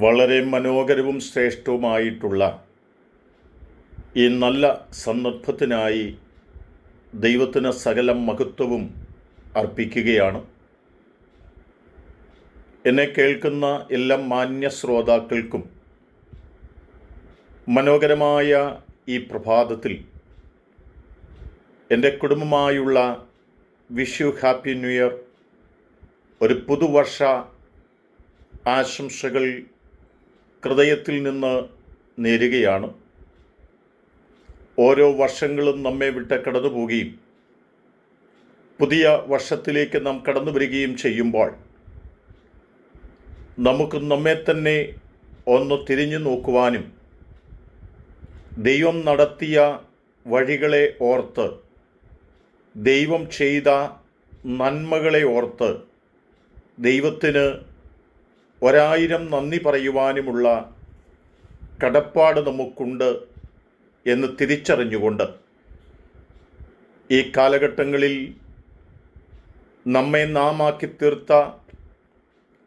വളരെ മനോഹരവും ശ്രേഷ്ഠവുമായിട്ടുള്ള ഈ നല്ല സന്ദർഭത്തിനായി ദൈവത്തിന് സകല മഹത്വവും അർപ്പിക്കുകയാണ്. എന്നെ കേൾക്കുന്ന എല്ലാ മാന്യ ശ്രോതാക്കൾക്കും മനോഹരമായ ഈ പ്രഭാതത്തിൽ എൻ്റെ കുടുംബമായുള്ള wish you happy new year, ഒരു പുതുവർഷ ആശംസകൾ ഹൃദയത്തിൽ നിന്ന് നേരുകയാണ്. ഓരോ വർഷങ്ങളും നമ്മെ വിട്ട് കടന്നു പോവുകയും പുതിയ വർഷത്തിലേക്ക് നാം കടന്നു വരികയും ചെയ്യുമ്പോൾ നമുക്ക് നമ്മെ തന്നെ ഒന്ന് തിരിഞ്ഞു നോക്കുവാനും ദൈവം നടത്തിയ വഴികളെ ഓർത്ത്, ദൈവം ചെയ്ത നന്മകളെ ഓർത്ത് ദൈവത്തിന് 1000 നന്ദി പറയുവാനുമുള്ള കടപ്പാട് നമുക്കുണ്ട് എന്ന് തിരിച്ചറിഞ്ഞുകൊണ്ട് ഈ കാലഘട്ടങ്ങളിൽ നമ്മെ നാമാക്കി തീർത്ത,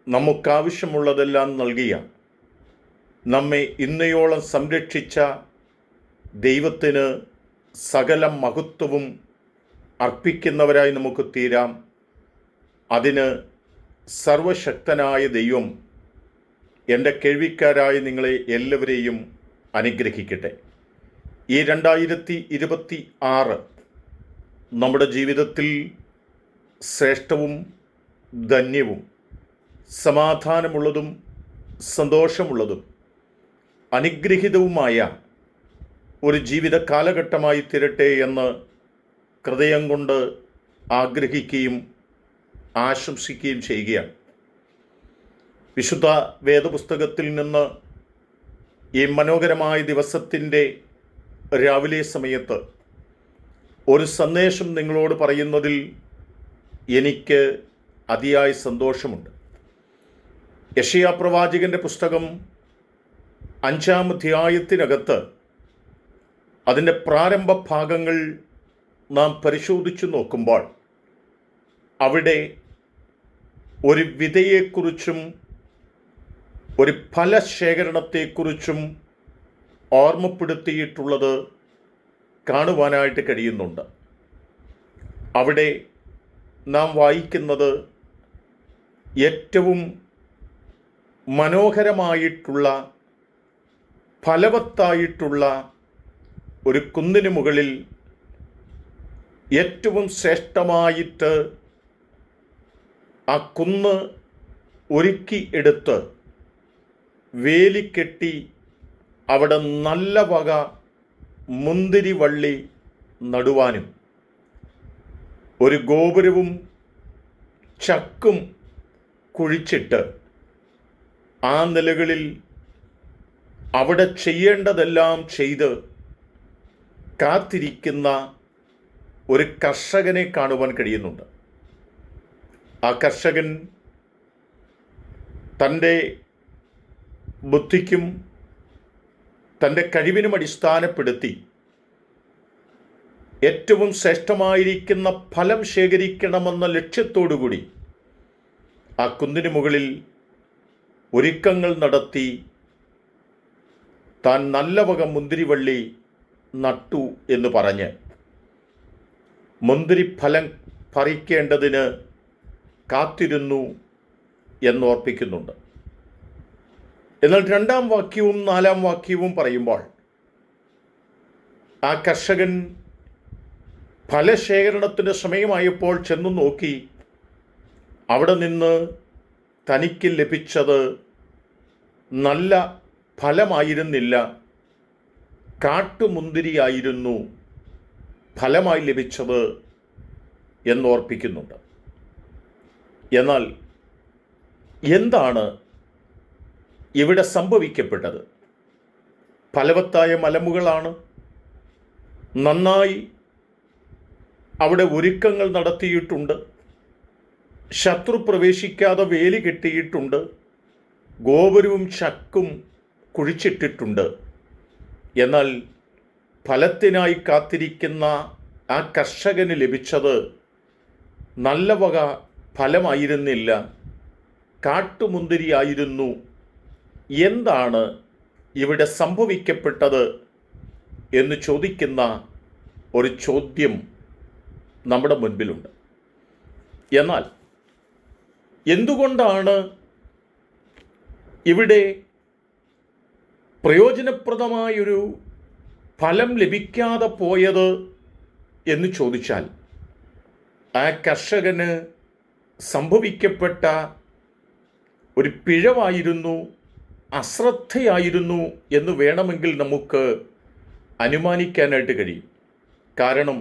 നമുക്കാവശ്യമുള്ളതെല്ലാം നൽകിയ, നമ്മെ ഇന്നയോളം സംരക്ഷിച്ച ദൈവത്തിന് സകല മഹത്വവും അർപ്പിക്കുന്നവരായി നമുക്ക് തീരാം. അതിന് സർവശക്തനായ ദൈവം എൻ്റെ കേൾവിക്കാരായ നിങ്ങളെ എല്ലാവരെയും അനുഗ്രഹിക്കട്ടെ. ഈ 2026 നമ്മുടെ ജീവിതത്തിൽ ശ്രേഷ്ഠവും ധന്യവും സമാധാനമുള്ളതും സന്തോഷമുള്ളതും അനുഗ്രഹീതവുമായ ഒരു ജീവിത കാലഘട്ടമായി തീരട്ടെ എന്ന് ഹൃദയം കൊണ്ട് ആഗ്രഹിക്കുകയും ആശംസിക്കുകയും ചെയ്യുകയാണ്. വിശുദ്ധ വേദപുസ്തകത്തിൽ നിന്ന് ഈ മനോഹരമായ ദിവസത്തിൻ്റെ രാവിലെ സമയത്ത് ഒരു സന്ദേശം നിങ്ങളോട് പറയുന്നതിൽ എനിക്ക് അതിയായ സന്തോഷമുണ്ട്. യെശയ്യാ പ്രവാചകൻ്റെ പുസ്തകം 5-ാം അധ്യായത്തിനകത്ത് അതിൻ്റെ പ്രാരംഭ ഭാഗങ്ങൾ നാം പരിശോധിച്ചു നോക്കുമ്പോൾ അവിടെ ഒരു വിതയെക്കുറിച്ചും ഒരു ഫലശേഖരണത്തെക്കുറിച്ചും ഓർമ്മപ്പെടുത്തിയിട്ടുള്ളത് കാണുവാനായിട്ട് കഴിയുന്നുണ്ട്. അവിടെ നാം വായിക്കുന്നത് ഏറ്റവും മനോഹരമായിട്ടുള്ള, ഫലവത്തായിട്ടുള്ള ഒരു കുന്നിന് മുകളിൽ ഏറ്റവും ശ്രേഷ്ഠമായിട്ട് ആ കുന്ന് ഒരുക്കി എടുത്ത് വേലിക്കെട്ടി അവിടെ നല്ല വക മുന്തിരി വള്ളി നടുവാനും ഒരു ഗോപുരവും ചക്കും കുഴിച്ചിട്ട് ആ നിലകളിൽ അവിടെ ചെയ്യേണ്ടതെല്ലാം ചെയ്ത് കാത്തിരിക്കുന്ന ഒരു കർഷകനെ കാണുവാൻ കഴിയുന്നുണ്ട്. ആ കർഷകൻ തൻ്റെ ബുദ്ധിക്കും തൻ്റെ കഴിവിനും അടിസ്ഥാനപ്പെടുത്തി ഏറ്റവും ശ്രേഷ്ഠമായിരിക്കുന്ന ഫലം ശേഖരിക്കണമെന്ന ലക്ഷ്യത്തോടുകൂടി ആ കുന്നിന് മുകളിൽ ഒരുക്കങ്ങൾ നടത്തി താൻ നല്ല വക മുന്തിരിവള്ളി നട്ടു എന്ന് പറഞ്ഞ് മുന്തിരി ഫലം പറിക്കേണ്ടതിന് കാത്തിരുന്നു എന്നോർപ്പിക്കുന്നുണ്ട്. എന്നാൽ 2-ാം വാക്യവും 4-ാം വാക്യവും പറയുമ്പോൾ ആ കർഷകൻ ഫലശേഖരണത്തിൻ്റെ സമയമായപ്പോൾ ചെന്നു നോക്കി. അവിടെ നിന്ന് തനിക്ക് ലഭിച്ചത് നല്ല ഫലമായിരുന്നില്ല, കാട്ടുമുന്തിരിയായിരുന്നു ഫലമായി ലഭിച്ചത് എന്നോർപ്പിക്കുന്നുണ്ട്. എന്നാൽ എന്താണ് ഇവിടെ സംഭവിക്കപ്പെട്ടത്? ഫലവത്തായ മലമുകളാണ്, നന്നായി അവിടെ ഒരുക്കങ്ങൾ നടത്തിയിട്ടുണ്ട്, ശത്രു പ്രവേശിക്കാതെ വേലി കെട്ടിയിട്ടുണ്ട്, ഗോപുരവും ചക്കും കുഴിച്ചിട്ടിട്ടുണ്ട്. എന്നാൽ ഫലത്തിനായി കാത്തിരിക്കുന്ന ആ കർഷകന് ലഭിച്ചത് നല്ല വക ഫലമായിരുന്നില്ല, കാട്ടുമുന്തിരിയായിരുന്നു എന്താണ് ഇവിടെ സംഭവിക്കപ്പെട്ടത് എന്ന് ചോദിക്കുന്ന ഒരു ചോദ്യം നമ്മുടെ മുൻപിലുണ്ട്. എന്നാൽ എന്തുകൊണ്ടാണ് ഇവിടെ പ്രയോജനപ്രദമായൊരു ഫലം ലഭിക്കാതെ പോയത് എന്ന് ചോദിച്ചാൽ, ആ കർഷകന് സംഭവിക്കപ്പെട്ട ഒരു പിഴവായിരുന്നു, അശ്രദ്ധയായിരുന്നു എന്ന് വേണമെങ്കിൽ നമുക്ക് അനുമാനിക്കാനായിട്ട് കഴിയും. കാരണം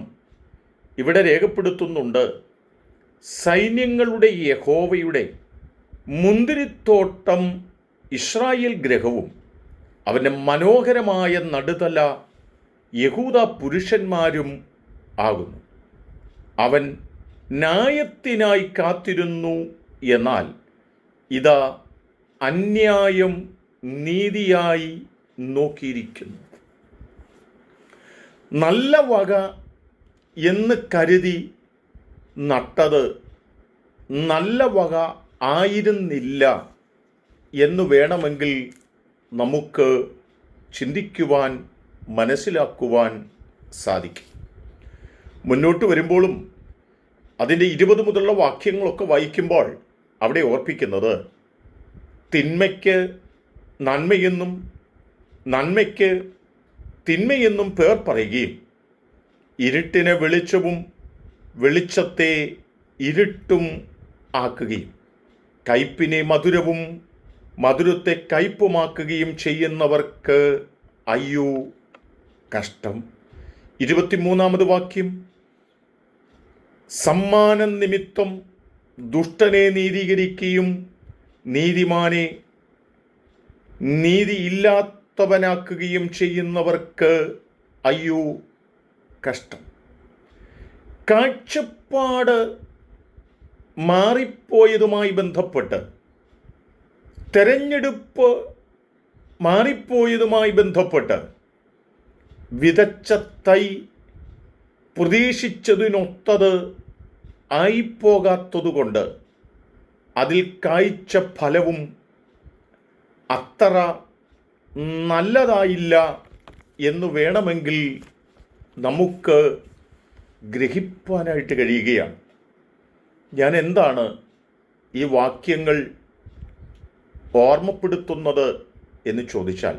ഇവിടെ രേഖപ്പെടുത്തുന്നുണ്ട്, സൈന്യങ്ങളുടെ യഹോവയുടെ മുന്തിരിത്തോട്ടം ഇസ്രായേൽ ഗ്രഹവും അവൻ്റെ മനോഹരമായ നടുതല യഹൂദ പുരുഷന്മാരും ആകുന്നു. അവൻ ന്യായത്തിനായി കാത്തിരുന്നു, എന്നാൽ ഇതാ അന്യായം നീതിയായി നോക്കിയിരിക്കുന്നു. നല്ല വക എന്ന് കരുതി നട്ടത് നല്ല വക ആയിരുന്നില്ല എന്ന് വേണമെങ്കിൽ നമുക്ക് ചിന്തിക്കുവാൻ, മനസ്സിലാക്കുവാൻ സാധിക്കും. മുന്നോട്ട് വരുമ്പോഴും അതിൻ്റെ 20 മുതലുള്ള വാക്യങ്ങളൊക്കെ വായിക്കുമ്പോൾ അവിടെ ഓർപ്പിക്കുന്നത്, തിന്മയ്ക്ക് നന്മയെന്നും നന്മയ്ക്ക് തിന്മയെന്നും പേർ പറയുകയും ഇരുട്ടിനെ വെളിച്ചവും വെളിച്ചത്തെ ഇരുട്ടും ആക്കുകയും കയ്പിനെ മധുരവും മധുരത്തെ കയ്പുമാക്കുകയും ചെയ്യുന്നവർക്ക് അയ്യോ കഷ്ടം. 23-ാമത് വാക്യം, സമ്മാനം നിമിത്തം ദുഷ്ടനെ നീതീകരിക്കുകയും നീതിമാനെ നീതിയില്ലാത്തവനാക്കുകയും ചെയ്യുന്നവർക്ക് അയ്യോ കഷ്ടം. കാഴ്ചപ്പാട് മാറിപ്പോയതുമായി ബന്ധപ്പെട്ട്, തെരഞ്ഞെടുപ്പ് മാറിപ്പോയതുമായി ബന്ധപ്പെട്ട് വിതച്ച തൈ പ്രതീക്ഷിച്ചതിനൊത്തത് ആയിപ്പോകാത്തതുകൊണ്ട് അതിൽ കായ്ച്ച ഫലവും അത്ര നല്ലതായില്ല എന്ന് വേണമെങ്കിൽ നമുക്ക് ഗ്രഹിപ്പാനായിട്ട് കഴിയുകയാണ്. ഞാൻ എന്താണ് ഈ വാക്യങ്ങൾ ഓർമ്മപ്പെടുത്തുന്നത് എന്ന് ചോദിച്ചാൽ,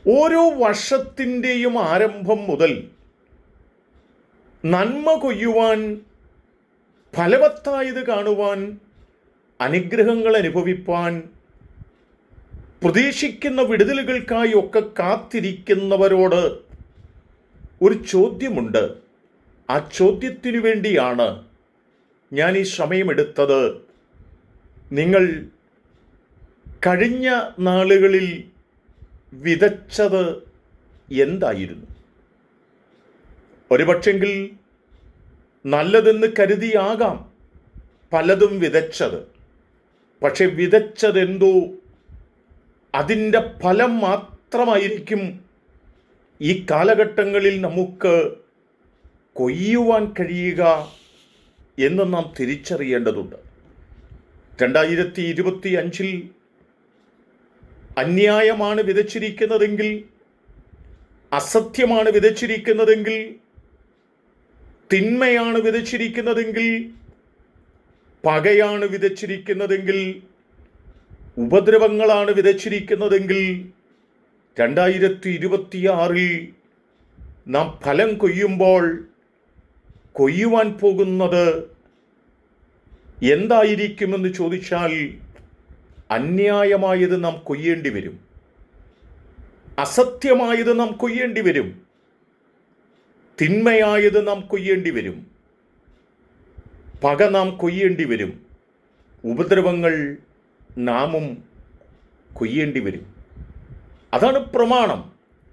ഓരോ വർഷത്തിൻ്റെയും ആരംഭം മുതൽ നന്മ കൊയ്യുവാൻ, ഫലവത്തായത് കാണുവാൻ, അനുഗ്രഹങ്ങൾ അനുഭവിപ്പാൻ, പ്രതീക്ഷിക്കുന്ന വിടുതലുകൾക്കായി ഒക്കെ കാത്തിരിക്കുന്നവരോട് ഒരു ചോദ്യമുണ്ട്. ആ ചോദ്യത്തിനു വേണ്ടിയാണ് ഞാൻ ഈ സമയമെടുത്തത്. നിങ്ങൾ കഴിഞ്ഞ നാളുകളിൽ വിതച്ചത് എന്തായിരുന്നു? ഒരുപക്ഷെങ്കിൽ നല്ലതെന്ന് കരുതിയാകാം പലതും വിതച്ചത്. പക്ഷെ വിതച്ചതെന്തോ അതിൻ്റെ ഫലം മാത്രമായിരിക്കും ഈ കാലഘട്ടങ്ങളിൽ നമുക്ക് കൊയ്യുവാൻ കഴിയുക എന്ന് നാം തിരിച്ചറിയേണ്ടതുണ്ട്. 2025 അന്യായമാണ് വിതച്ചിരിക്കുന്നതെങ്കിൽ, അസത്യമാണ് വിതച്ചിരിക്കുന്നതെങ്കിൽ, തിന്മയാണ് വിതച്ചിരിക്കുന്നതെങ്കിൽ, പകയാണ് വിതച്ചിരിക്കുന്നതെങ്കിൽ, ഉപദ്രവങ്ങളാണ് വിതച്ചിരിക്കുന്നതെങ്കിൽ, 2026 നാം ഫലം കൊയ്യുമ്പോൾ കൊയ്യുവാൻ പോകുന്നത് എന്തായിരിക്കുമെന്ന് ചോദിച്ചാൽ, അന്യായമായത് നാം കൊയ്യേണ്ടി വരും, അസത്യമായത് നാം കൊയ്യേണ്ടി വരും, തിന്മയായത് നാം കൊയ്യേണ്ടി വരും, പക നാം കൊയ്യേണ്ടി വരും, ഉപദ്രവങ്ങൾ നാമും കൊയ്യേണ്ടി വരും. അതാണ് പ്രമാണം.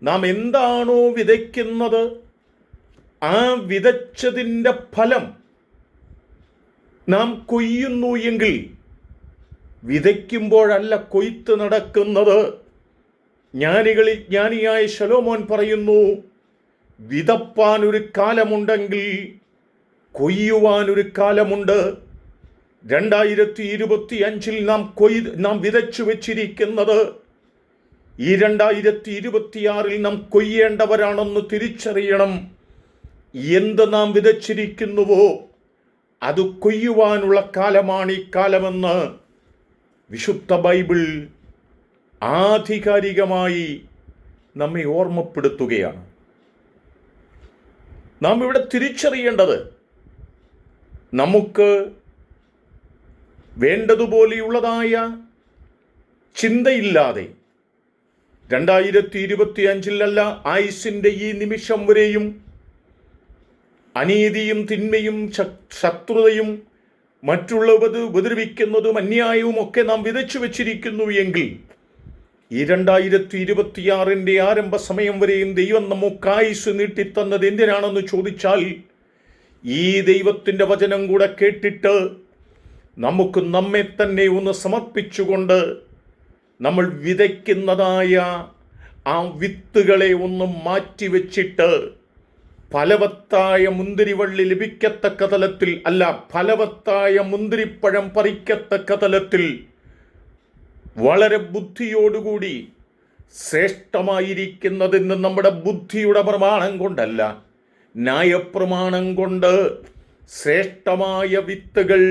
നാം എന്താണോ വിതയ്ക്കുന്നത്, ആ വിതച്ചതിൻ്റെ ഫലം നാം കൊയ്യുന്നു എങ്കിൽ, വിതയ്ക്കുമ്പോഴല്ല കൊയ്ത്ത് നടക്കുന്നത്. ജ്ഞാനികളിൽ ജ്ഞാനിയായ ശലോമോൻ പറയുന്നു, വിതപ്പാൻ ഒരു കാലമുണ്ടെങ്കിൽ കൊയ്യുവാൻ ഒരു കാലമുണ്ട്. 2025 നാം വിതച്ചു വെച്ചിരിക്കുന്നത് ഈ 2026 നാം കൊയ്യേണ്ടവരാണെന്ന് തിരിച്ചറിയണം. എന്ത് നാം വിതച്ചിരിക്കുന്നുവോ അത് കൊയ്യുവാനുള്ള കാലമാണ് ഈ കാലമെന്ന് വിശുദ്ധ ബൈബിൾ ആധികാരികമായി നമ്മെ ഓർമ്മപ്പെടുത്തുകയാണ്. നാം ഇവിടെ തിരിച്ചറിയേണ്ടത്, നമുക്ക് വേണ്ടതുപോലെയുള്ളതായ ചിന്തയില്ലാതെ 2025 ആയുസ്സിൻ്റെ ഈ നിമിഷം വരെയും അനീതിയും തിന്മയും ശത്രുതയും മറ്റുള്ളവർ ഉപദ്രവിക്കുന്നതും അന്യായവും ഒക്കെ നാം വിതച്ചു വെച്ചിരിക്കുന്നു എങ്കിൽ ഈ 2026 ആരംഭ സമയം വരെയും ദൈവം നമുക്ക് ആയുസ് നീട്ടിത്തന്നത് എന്തിനാണെന്ന് ചോദിച്ചാൽ, ഈ ദൈവത്തിൻ്റെ വചനം കൂടെ കേട്ടിട്ട് നമുക്ക് നമ്മെ തന്നെ ഒന്ന് സമർപ്പിച്ചുകൊണ്ട് നമ്മൾ വിതയ്ക്കുന്നതായ ആ വിത്തുകളെ ഒന്ന് മാറ്റിവെച്ചിട്ട് ഫലവത്തായ മുന്തിരിവള്ളി ലഭിക്കത്തക്ക തലത്തിൽ, അല്ല, ഫലവത്തായ മുന്തിരിപ്പഴം പറിക്കത്തക്ക തലത്തിൽ വളരെ ബുദ്ധിയോടുകൂടി ശ്രേഷ്ഠമായിരിക്കുന്നതിന് നമ്മുടെ ബുദ്ധിയുടെ പ്രമാണം കൊണ്ടല്ല, ന്യായപ്രമാണം കൊണ്ട് ശ്രേഷ്ഠമായ വിത്തുകൾ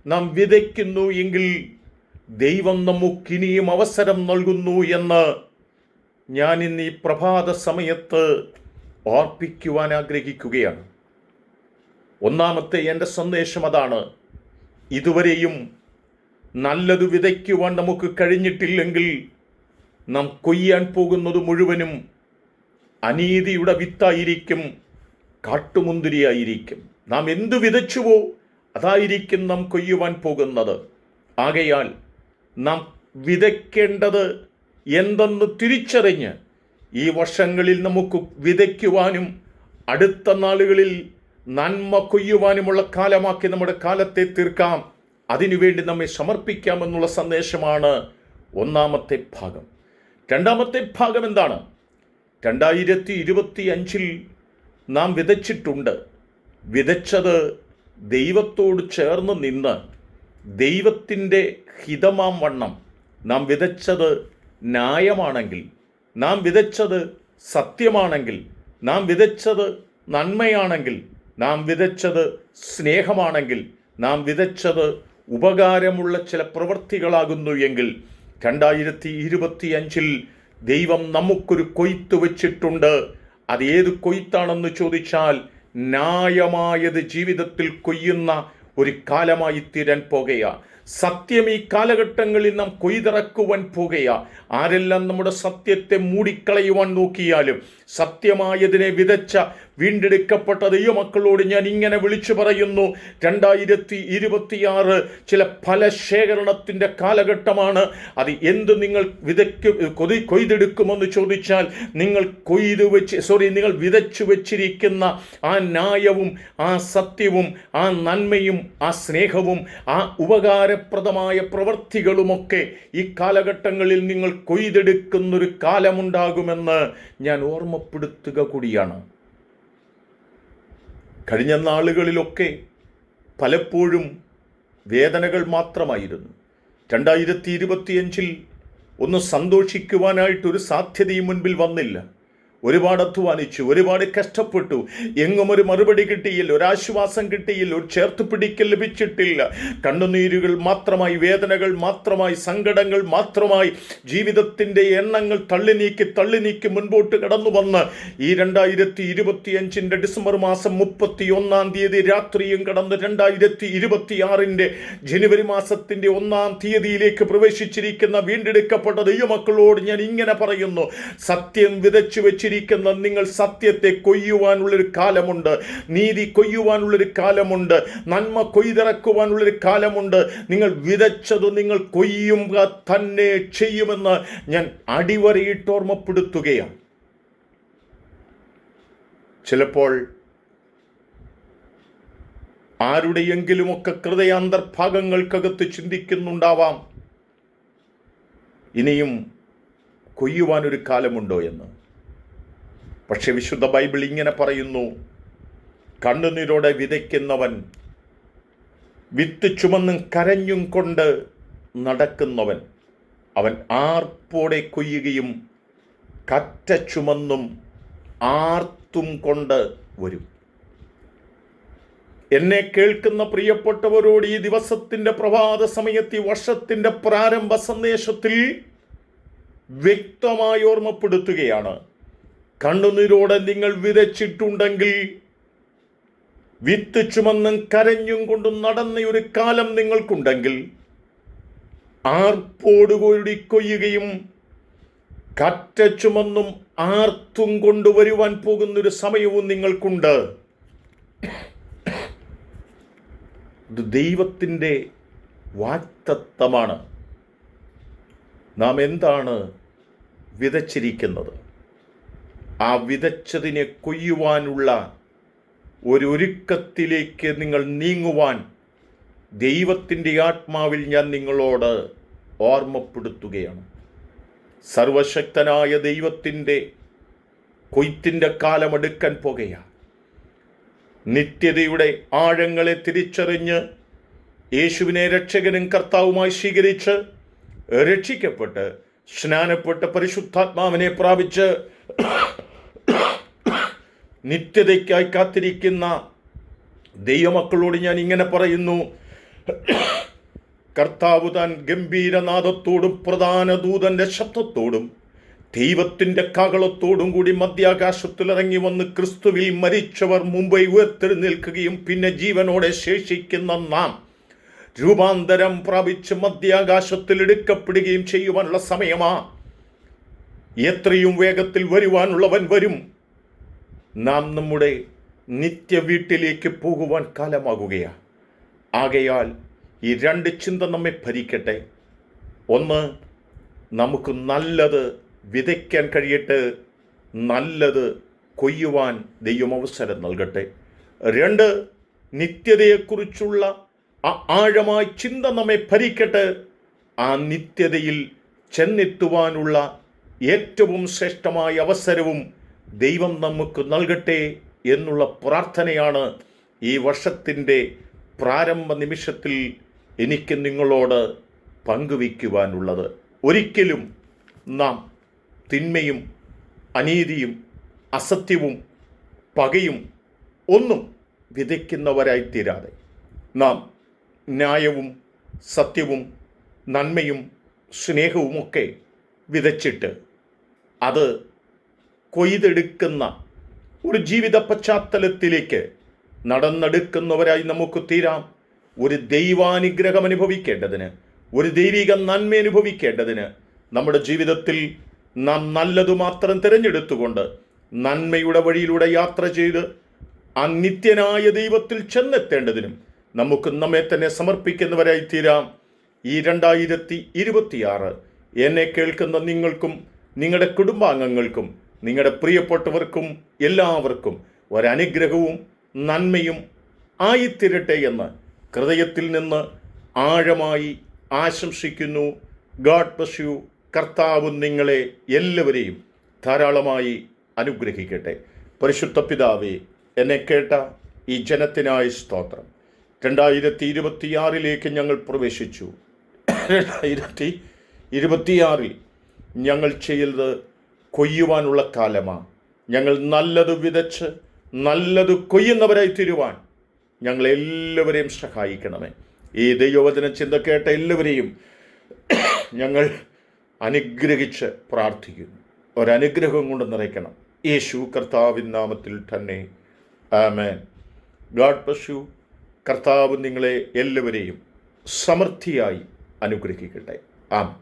നാം വിതയ്ക്കുന്നു എങ്കിൽ ദൈവം നമുക്കിനിയും അവസരം നൽകുന്നു എന്ന് ഞാൻ ഇന്ന് ഈ പ്രഭാത സമയത്ത് ഓർപ്പിക്കുവാൻ ആഗ്രഹിക്കുകയാണ്. ഒന്നാമത്തെ എൻ്റെ സന്ദേശം അതാണ്. ഇതുവരെയും നല്ലത് വിതയ്ക്കുവാൻ നമുക്ക് കഴിഞ്ഞിട്ടില്ലെങ്കിൽ നാം കൊയ്യാൻ പോകുന്നത് മുഴുവനും അനീതിയുടെ വിത്തായിരിക്കും, കാട്ടുമുന്തിരിയായിരിക്കും. നാം എന്തു വിതച്ചുവോ അതായിരിക്കും നാം കൊയ്യുവാൻ പോകുന്നത്. ആകയാൽ നാം വിതയ്ക്കേണ്ടത് എന്തെന്ന് തിരിച്ചറിഞ്ഞ് ഈ വർഷങ്ങളിൽ നമുക്ക് വിതയ്ക്കുവാനും അടുത്ത നാളുകളിൽ നന്മ കൊയ്യുവാനുമുള്ള കാലമാക്കി നമ്മുടെ കാലത്തെ തീർക്കാം. അതിനുവേണ്ടി നമ്മെ സമർപ്പിക്കാമെന്നുള്ള സന്ദേശമാണ് ഒന്നാമത്തെ ഭാഗം. രണ്ടാമത്തെ ഭാഗം എന്താണ്? 2025 നാം വിതച്ചിട്ടുണ്ട്. വിതച്ചത് ദൈവത്തോട് ചേർന്ന് നിന്ന് ദൈവത്തിൻ്റെ ഹിതമാം വണ്ണം നാം വിതച്ചത് ന്യായമാണെങ്കിൽ, നാം വിതച്ചത് സത്യമാണെങ്കിൽ, നാം വിതച്ചത് നന്മയാണെങ്കിൽ, നാം വിതച്ചത് സ്നേഹമാണെങ്കിൽ, നാം വിതച്ചത് ഉപകാരമുള്ള ചില പ്രവൃത്തികളാകുന്നു എങ്കിൽ 2025 ദൈവം നമുക്കൊരു കൊയ്ത്ത് വെച്ചിട്ടുണ്ട്. അത് ഏത് കൊയ്ത്താണെന്ന് ചോദിച്ചാൽ, ന്യായമായത് ജീവിതത്തിൽ കൊയ്യുന്ന ഒരു കാലമായി തീരാൻ പോകുകയാ. സത്യം ഈ കാലഘട്ടങ്ങളിൽ നാം കൊയ്തിറക്കുവാൻ പോകുകയാ. ആരെല്ലാം നമ്മുടെ സത്യത്തെ മൂടിക്കളയുവാൻ നോക്കിയാലും സത്യമായതിനെ വിതച്ച വീണ്ടെടുക്കപ്പെട്ട ദൈവമക്കളോട് ഞാൻ ഇങ്ങനെ വിളിച്ചു പറയുന്നു, 2026 ചില ഫലശേഖരണത്തിൻ്റെ കാലഘട്ടമാണ്. അത് എന്ത് നിങ്ങൾ കൊയ്തെടുക്കുമെന്ന് ചോദിച്ചാൽ, നിങ്ങൾ നിങ്ങൾ വിതച്ചു വെച്ചിരിക്കുന്ന ആ ന്യായവും ആ സത്യവും ആ നന്മയും ആ സ്നേഹവും ആ ഉപകാരപ്രദമായ പ്രവൃത്തികളുമൊക്കെ ഈ കാലഘട്ടങ്ങളിൽ നിങ്ങൾ കൊയ്തെടുക്കുന്നൊരു കാലമുണ്ടാകുമെന്ന് ഞാൻ ഓർമ്മപ്പെടുത്തുക കൂടിയാണ്. കഴിഞ്ഞ നാളുകളിലൊക്കെ പലപ്പോഴും വേദനകൾ മാത്രമായിരുന്നു. 2025 ഒന്ന് സന്തോഷിക്കുവാനായിട്ടൊരു സാധ്യതയും മുൻപിൽ വന്നില്ല. ഒരുപാട് അധ്വാനിച്ചു, ഒരുപാട് കഷ്ടപ്പെട്ടു, എങ്ങും ഒരു മറുപടി കിട്ടിയില്ല, ഒരാശ്വാസം കിട്ടിയില്ല, ഒരു ചേർത്ത് പിടിക്കൽ ലഭിച്ചിട്ടില്ല. കണ്ണുനീരുകൾ മാത്രമായി, വേദനകൾ മാത്രമായി, സങ്കടങ്ങൾ മാത്രമായി, ജീവിതത്തിൻ്റെ എണ്ണങ്ങൾ തള്ളി നീക്കി മുൻപോട്ട് കടന്നു വന്ന് ഈ 2025 ഡിസംബർ മാസം 31 രാത്രിയും കടന്ന് 2026 ജനുവരി മാസത്തിൻ്റെ 1 പ്രവേശിച്ചിരിക്കുന്ന വീണ്ടെടുക്കപ്പെട്ട ദൈവമക്കളോട് ഞാൻ ഇങ്ങനെ പറയുന്നു, സത്യം വിതച്ചു വെച്ച് നിങ്ങൾ സത്യത്തെ കൊയ്യുവാനുള്ളൊരു കാലമുണ്ട്, നീതി കൊയ്യുവാനുള്ളൊരു കാലമുണ്ട്, നന്മ കൊയ്തിറക്കുവാനുള്ളൊരു കാലമുണ്ട്. നിങ്ങൾ വിതച്ചത് നിങ്ങൾ കൊയ്യുക തന്നെ ചെയ്യുമെന്ന് ഞാൻ അടിവരയിട്ട് ഓർമ്മപ്പെടുത്തുകയാണ്. ചിലപ്പോൾ ആരുടെയെങ്കിലുമൊക്കെ ഹൃദയാന്തർഭാഗങ്ങൾക്കകത്ത് ചിന്തിക്കുന്നുണ്ടാവാം, ഇനിയും കൊയ്യുവാനൊരു കാലമുണ്ടോ എന്ന്. പക്ഷെ വിശുദ്ധ ബൈബിൾ ഇങ്ങനെ പറയുന്നു, കണ്ണുനീരോടെ വിതയ്ക്കുന്നവൻ വിത്ത് ചുമന്നും കരഞ്ഞും കൊണ്ട് നടക്കുന്നവൻ അവൻ ആർപ്പോടെ കൊയ്യുകയും കറ്റ ചുമന്നും ആർത്തും കൊണ്ട് വരും. എന്നെ കേൾക്കുന്ന പ്രിയപ്പെട്ടവരോട് ഈ ദിവസത്തിൻ്റെ പ്രഭാത സമയത്ത്, ഈ വർഷത്തിൻ്റെ പ്രാരംഭ സന്ദേശത്തിൽ വ്യക്തമായി ഓർമ്മപ്പെടുത്തുകയാണ്. കണ്ണുനീരോടെ നിങ്ങൾ വിതച്ചിട്ടുണ്ടെങ്കിൽ, വിത്ത് ചുമന്നും കരഞ്ഞും കൊണ്ടും നടന്ന ഒരു കാലം നിങ്ങൾക്കുണ്ടെങ്കിൽ, ആർപ്പോടുകൂടി കൊയ്യുകയും കറ്റ ചുമന്നും ആർത്തും കൊണ്ടുവരുവാൻ പോകുന്നൊരു സമയവും നിങ്ങൾക്കുണ്ട്. ഇത് ദൈവത്തിൻ്റെ വാഗ്ദത്തമാണ്. നാം എന്താണ് വിതച്ചിരിക്കുന്നത്? ആ വിതച്ചതിനെ കൊയ്യുവാനുള്ള ഒരുക്കത്തിലേക്ക് നിങ്ങൾ നീങ്ങുവാൻ ദൈവത്തിൻ്റെ ആത്മാവിൽ ഞാൻ നിങ്ങളോട് ഓർമ്മപ്പെടുത്തുകയാണ്. സർവശക്തനായ ദൈവത്തിൻ്റെ കൊയ്ത്തിൻ്റെ കാലമെടുക്കാൻ പോകുകയാണ്. നിത്യതയുടെ ആഴങ്ങളെ തിരിച്ചറിഞ്ഞ് യേശുവിനെ രക്ഷകനും കർത്താവുമായി സ്വീകരിച്ച് രക്ഷിക്കപ്പെട്ട് സ്നാനപ്പെട്ട് പരിശുദ്ധാത്മാവിനെ പ്രാപിച്ച് നിത്യതയ്ക്കായി കാത്തിരിക്കുന്ന ദൈവമക്കളോട് ഞാൻ ഇങ്ങനെ പറയുന്നു: കർത്താവ് താൻ ഗംഭീരനാദത്തോടും പ്രധാന ദൂതന്റെ ശബ്ദത്തോടും ദൈവത്തിൻ്റെ കാഹളത്തോടും കൂടി മധ്യാകാശത്തിൽ ഇറങ്ങി വന്ന് ക്രിസ്തുവിൽ മരിച്ചവർ മുമ്പേ ഉയർത്തെഴുന്നേൽക്കുകയും പിന്നെ ജീവനോടെ ശേഷിക്കുന്ന നാം രൂപാന്തരം പ്രാപിച്ച് മധ്യാകാശത്തിൽ എടുക്കപ്പെടുകയും ചെയ്യുവാനുള്ള സമയമാ. എത്രയും വേഗത്തിൽ വരുവാനുള്ളവൻ വരും. നാം നമ്മുടെ നിത്യ വീട്ടിലേക്ക് പോകുവാൻ കാലമാകുകയാണ്. ആകയാൽ ഈ രണ്ട് ചിന്ത നമ്മെ ഭരിക്കട്ടെ. ഒന്ന്, നമുക്ക് നല്ലത് വിതയ്ക്കാൻ കഴിയട്ടെ, നല്ലത് കൊയ്യുവാൻ ദൈവം അവസരം നൽകട്ടെ. രണ്ട്, നിത്യതയെക്കുറിച്ചുള്ള ആ ആഴമായ ചിന്ത നമ്മെ ഭരിക്കട്ടെ. ആ നിത്യതയിൽ ചെന്നെത്തുവാനുള്ള ഏറ്റവും ശ്രേഷ്ഠമായ അവസരവും ദൈവം നമുക്ക് നൽകട്ടെ എന്നുള്ള പ്രാർത്ഥനയാണ് ഈ വർഷത്തിൻ്റെ പ്രാരംഭ നിമിഷത്തിൽ എനിക്ക് നിങ്ങളോട് പങ്കുവയ്ക്കുവാനുള്ളത്. ഒരിക്കലും നാം തിന്മയും അനീതിയും അസത്യവും പകയും ഒന്നും വിതയ്ക്കുന്നവരായിത്തീരാതെ നാം ന്യായവും സത്യവും നന്മയും സ്നേഹവുമൊക്കെ വിതച്ചിട്ട് അത് കൊയ്തെടുക്കുന്ന ഒരു ജീവിത പശ്ചാത്തലത്തിലേക്ക് നടന്നെടുക്കുന്നവരായി നമുക്ക് തീരാം. ഒരു ദൈവാനുഗ്രഹം അനുഭവിക്കേണ്ടതിന്, ഒരു ദൈവിക നന്മ അനുഭവിക്കേണ്ടതിന് നമ്മുടെ ജീവിതത്തിൽ നാം നല്ലതു മാത്രം തിരഞ്ഞെടുത്തുകൊണ്ട് നന്മയുടെ വഴിയിലൂടെ യാത്ര ചെയ്ത് ആ നിത്യനായ ദൈവത്തിൽ ചെന്നെത്തേണ്ടതിനും നമുക്ക് നമ്മെ തന്നെ സമർപ്പിക്കുന്നവരായി തീരാം. ഈ 2026 എന്നെ കേൾക്കുന്ന നിങ്ങൾക്കും നിങ്ങളുടെ കുടുംബാംഗങ്ങൾക്കും നിങ്ങളുടെ പ്രിയപ്പെട്ടവർക്കും എല്ലാവർക്കും ഒരനുഗ്രഹവും നന്മയും ആയിത്തീരട്ടെ എന്ന് ഹൃദയത്തിൽ നിന്ന് ആഴമായി ആശംസിക്കുന്നു. God bless you. കർത്താവ് നിങ്ങളെ എല്ലാവരെയും ധാരാളമായി അനുഗ്രഹിക്കട്ടെ. പരിശുദ്ധ പിതാവേ, എന്നെ കേട്ട ഈ ജനത്തിനായി സ്തോത്രം. 2026 ഞങ്ങൾ പ്രവേശിച്ചു. 2026 ഞങ്ങൾ ചെയ്തത് കൊയ്യുവാനുള്ള കാലമാണ്. ഞങ്ങൾ നല്ലത് വിതച്ച് നല്ലത് കൊയ്യുന്നവരായി തീരുവാൻ ഞങ്ങളെല്ലാവരെയും സഹായിക്കണമേ. ഈ ദൈവവചന ചിന്ത കേട്ട എല്ലാവരെയും ഞങ്ങൾ അനുഗ്രഹിച്ച് പ്രാർത്ഥിക്കുന്നു. ഒരനുഗ്രഹം കൊണ്ട് നിറയ്ക്കണം. യേശു കർത്താവിൻ നാമത്തിൽ തന്നെ ആമേൻ. God bless you. കർത്താവ് നിങ്ങളെ എല്ലാവരെയും സമൃദ്ധിയായി അനുഗ്രഹിക്കട്ടെ. ആമേൻ.